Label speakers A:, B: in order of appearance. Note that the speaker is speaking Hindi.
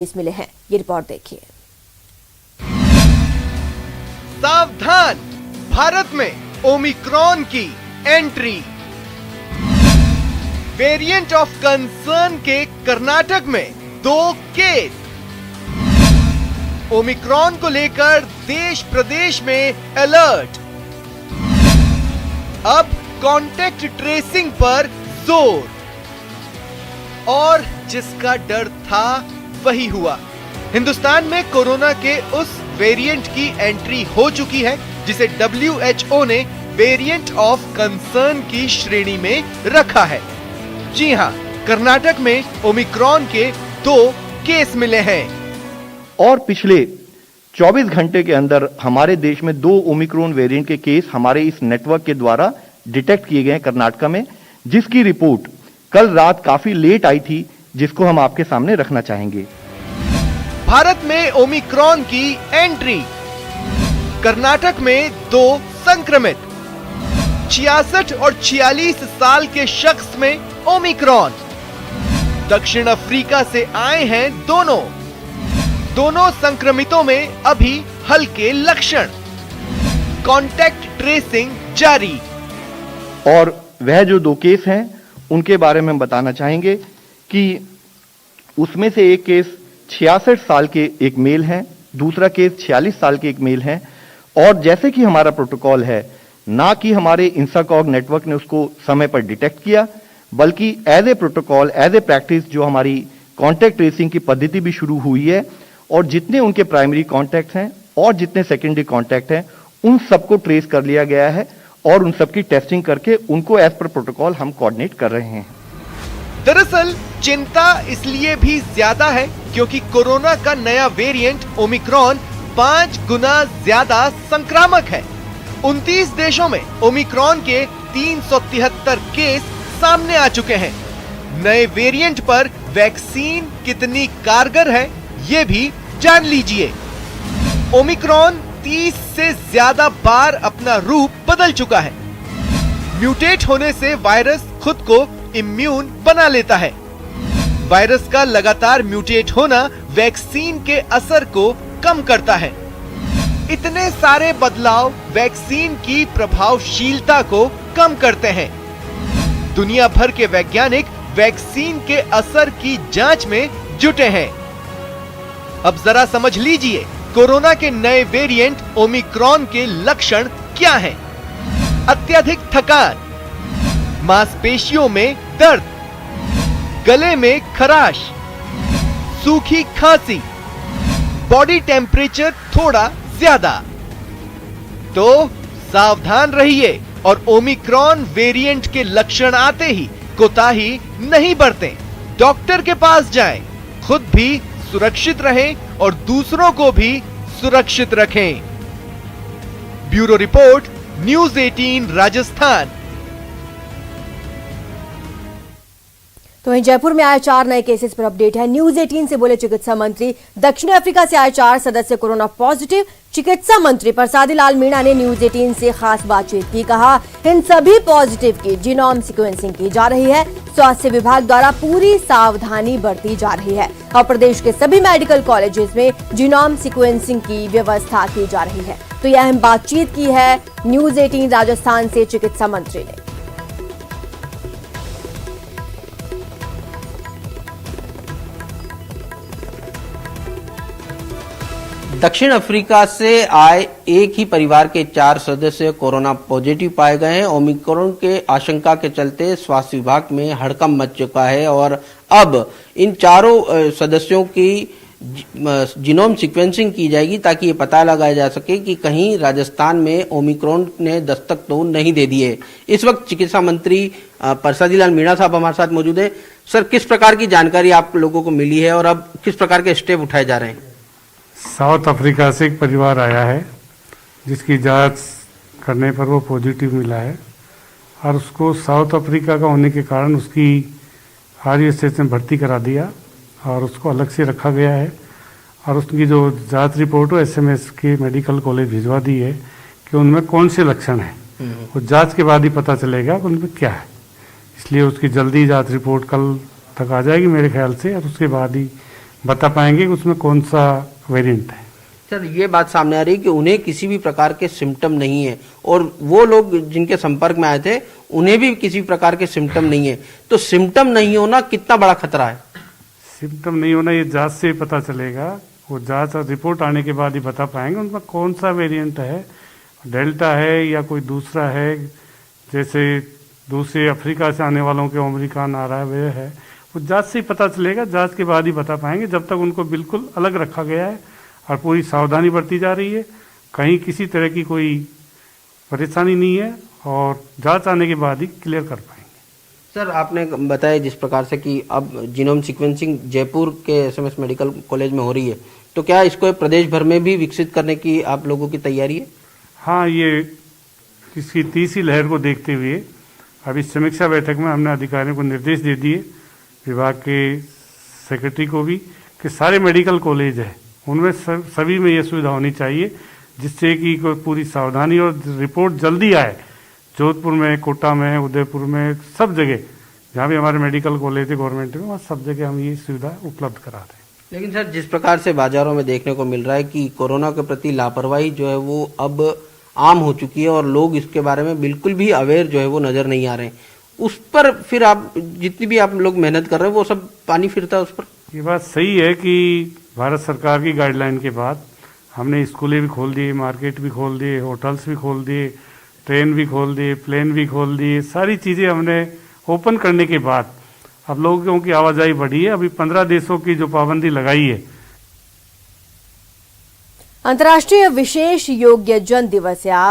A: मिले हैं। ये रिपोर्ट देखिए।
B: सावधान, भारत में ओमिक्रॉन की एंट्री। वेरिएंट ऑफ कंसर्न के कर्नाटक में 2 केस। ओमिक्रॉन को लेकर देश प्रदेश में अलर्ट। अब कांटेक्ट ट्रेसिंग पर जोर। और जिसका डर था वही हुआ। हिंदुस्तान में कोरोना के उस वेरिएंट की एंट्री हो चुकी है जिसे WHO ने वेरिएंट ऑफ कंसर्न की श्रेणी में रखा है। जी हां, कर्नाटक में ओमिक्रॉन के 2 केस मिले हैं।
C: और पिछले 24 घंटे के अंदर हमारे देश में 2 ओमिक्रॉन वेरिएंट के केस हमारे इस नेटवर्क के द्वारा डिटेक्ट किए गए कर्नाटक में, जिसकी रिपोर्ट कल रात काफी लेट आई थी, जिसको हम आपके सामने रखना चाहेंगे।
B: भारत में ओमिक्रॉन की एंट्री। कर्नाटक में 2 संक्रमित। 66 और 46 साल के शख्स में ओमिक्रॉन। दक्षिण अफ्रीका से आए हैं दोनों संक्रमितों में अभी हल्के लक्षण। कांटेक्ट ट्रेसिंग जारी।
C: और वह जो 2 केस हैं उनके बारे में हम बताना चाहेंगे कि उसमें से एक केस 66 साल के एक मेल हैं, दूसरा केस 46 साल के एक मेल हैं। और जैसे कि हमारा प्रोटोकॉल है, ना कि हमारे इंसाकॉग नेटवर्क ने उसको समय पर डिटेक्ट किया, बल्कि as a protocol, as a practice जो हमारी कांटेक्ट ट्रेसिंग की पद्धति भी शुरू हुई है, और जितने उनके प्राइमरी कॉन्टैक्ट हैं और जितने सेकेंडरी कॉन्टैक्ट हैं उन सबको ट्रेस कर लिया गया है और उन सबकी टेस्टिंग करके उनको एज पर प्रोटोकॉल हम कोऑर्डिनेट कर रहे हैं।
B: दरअसल चिंता इसलिए भी ज्यादा है क्योंकि कोरोना का नया वेरिएंट ओमिक्रॉन 5 गुना ज्यादा संक्रामक है। 29 देशों में ओमिक्रॉन के 373 केस सामने आ चुके हैं। नए वेरिएंट पर वैक्सीन कितनी कारगर है ये भी जान लीजिए। ओमिक्रॉन 30 से ज्यादा बार अपना रूप बदल चुका है। म्यूटेट होने से वायरस खुद को इम्यून बना लेता है। वायरस का लगातार म्यूटेट होना वैक्सीन के असर को कम करता है। इतने सारे बदलाव वैक्सीन की प्रभावशीलता को कम करते हैं। दुनिया भर के वैज्ञानिक वैक्सीन के असर की जांच में जुटे हैं। अब जरा समझ लीजिए कोरोना के नए वेरिएंट ओमिक्रॉन के लक्षण क्या हैं। अत्यधिक थकान, मांसपेशियों में दर्द, गले में खराश, सूखी खांसी, बॉडी टेम्परेचर थोड़ा ज्यादा। तो सावधान रहिए और ओमिक्रॉन वेरिएंट के लक्षण आते ही कोताही नहीं बरतें। डॉक्टर के पास जाएं, खुद भी सुरक्षित रहें और दूसरों को भी सुरक्षित रखें। Bureau report, news 18 Rajasthan.
A: तो वहीं जयपुर में आए 4 नए केसेस पर अपडेट है। न्यूज़ 18 से बोले चिकित्सा मंत्री। दक्षिण अफ्रीका से आए 4 सदस्य कोरोना पॉजिटिव। चिकित्सा मंत्री प्रसादी लाल मीणा ने न्यूज़ 18 से खास बातचीत की। कहा, इन सभी पॉजिटिव की जीनोम सीक्वेंसिंग की जा रही है। स्वास्थ्य विभाग द्वारा पूरी सावधानी बरती जा रही है और प्रदेश के सभी मेडिकल कॉलेजेस में जीनोम सीक्वेंसिंग की व्यवस्था की जा रही है। तो यह अहम बातचीत की है न्यूज़ 18 राजस्थान से चिकित्सा मंत्री ने।
D: दक्षिण अफ्रीका से आए एक ही परिवार के 4 सदस्य कोरोना पॉजिटिव पाए गए हैं। ओमिक्रॉन के आशंका के चलते स्वास्थ्य विभाग में हड़कंप मच चुका है और अब इन चारों सदस्यों की जीनोम सीक्वेंसिंग की जाएगी ताकि ये पता लगाया जा सके कि कहीं राजस्थान में ओमिक्रॉन ने दस्तक तो नहीं दे दी है। इस वक्त चिकित्सा मंत्री प्रसादी लाल मीणा साहब हमारे साथ मौजूद है। सर, किस प्रकार की जानकारी आप लोगों को मिली है और अब किस प्रकार के स्टेप उठाए जा रहे हैं?
E: साउथ अफ्रीका से एक परिवार आया है जिसकी जांच करने पर वो पॉजिटिव मिला है और उसको साउथ अफ्रीका का होने के कारण उसकी RSS में भर्ती करा दिया और उसको अलग से रखा गया है। और उसकी जो जांच रिपोर्ट है SMS के मेडिकल कॉलेज भिजवा दी है कि उनमें कौन से लक्षण हैं। वो जांच के बाद ही पता चलेगा कि उनमें क्या है। इसलिए उसकी जल्दी जांच रिपोर्ट कल तक आ जाएगी मेरे ख्याल से, और उसके बाद ही बता पाएंगे कि उसमें कौन सा वेरिएंट है।
D: सर, ये बात सामने आ रही है कि उन्हें किसी भी प्रकार के सिम्टम नहीं है और वो लोग जिनके संपर्क में आए थे उन्हें भी किसी प्रकार के सिम्टम नहीं है, तो सिम्टम नहीं होना कितना बड़ा खतरा है?
E: सिम्टम नहीं होना ये जांच से पता चलेगा, वो जांच और रिपोर्ट आने के बाद ही बता पाएंगे उनमें कौन सा वेरिएंट है, डेल्टा है या कोई दूसरा है। जैसे दूसरे अफ्रीका से आने वालों के ओमिक्रॉन आ रहा है, वह है, वो जांच से ही पता चलेगा, जांच के बाद ही बता पाएंगे। जब तक उनको बिल्कुल अलग रखा गया है और पूरी सावधानी बरती जा रही है, कहीं किसी तरह की कोई परेशानी नहीं है और जांच आने के बाद ही क्लियर कर पाएंगे।
D: सर, आपने बताया जिस प्रकार से कि अब जीनोम सीक्वेंसिंग जयपुर के एसएमएस मेडिकल कॉलेज में हो रही है, तो क्या इसको प्रदेश भर में भी विकसित करने की आप लोगों की तैयारी है?
E: हाँ, ये इसकी तीसरी लहर को देखते हुए अभी समीक्षा बैठक में हमने अधिकारियों को निर्देश दे दिए, विभाग के सेक्रेटरी को भी, कि सारे मेडिकल कॉलेज है उनमें सभी में ये सुविधा होनी चाहिए जिससे कि कोई पूरी सावधानी और रिपोर्ट जल्दी आए। जोधपुर में, कोटा में, उदयपुर में, सब जगह जहाँ भी हमारे मेडिकल कॉलेज है गवर्नमेंट में, वहाँ सब जगह हम ये सुविधा उपलब्ध करा रहे हैं।
D: लेकिन सर, जिस प्रकार से बाजारों में देखने को मिल रहा है कि कोरोना के प्रति लापरवाही जो है वो अब आम हो चुकी है और लोग इसके बारे में बिल्कुल भी अवेयर जो है वो नजर नहीं आ रहे हैं, उस पर फिर आप जितनी भी आप लोग मेहनत कर रहे हैं वो सब पानी फिरता है उस पर?
E: ये बात सही है कि भारत सरकार की गाइडलाइन के बाद हमने स्कूलें भी खोल दिए, मार्केट भी खोल दिए, होटल्स भी खोल दिए, ट्रेन भी खोल दिए, प्लेन भी खोल दिए, सारी चीज़ें हमने ओपन करने के बाद अब लोगों की आवाजाही बढ़ी है। अभी 15 देशों की जो पाबंदी लगाई है।
A: अंतर्राष्ट्रीय विशेष योग्य जन दिवस है आज।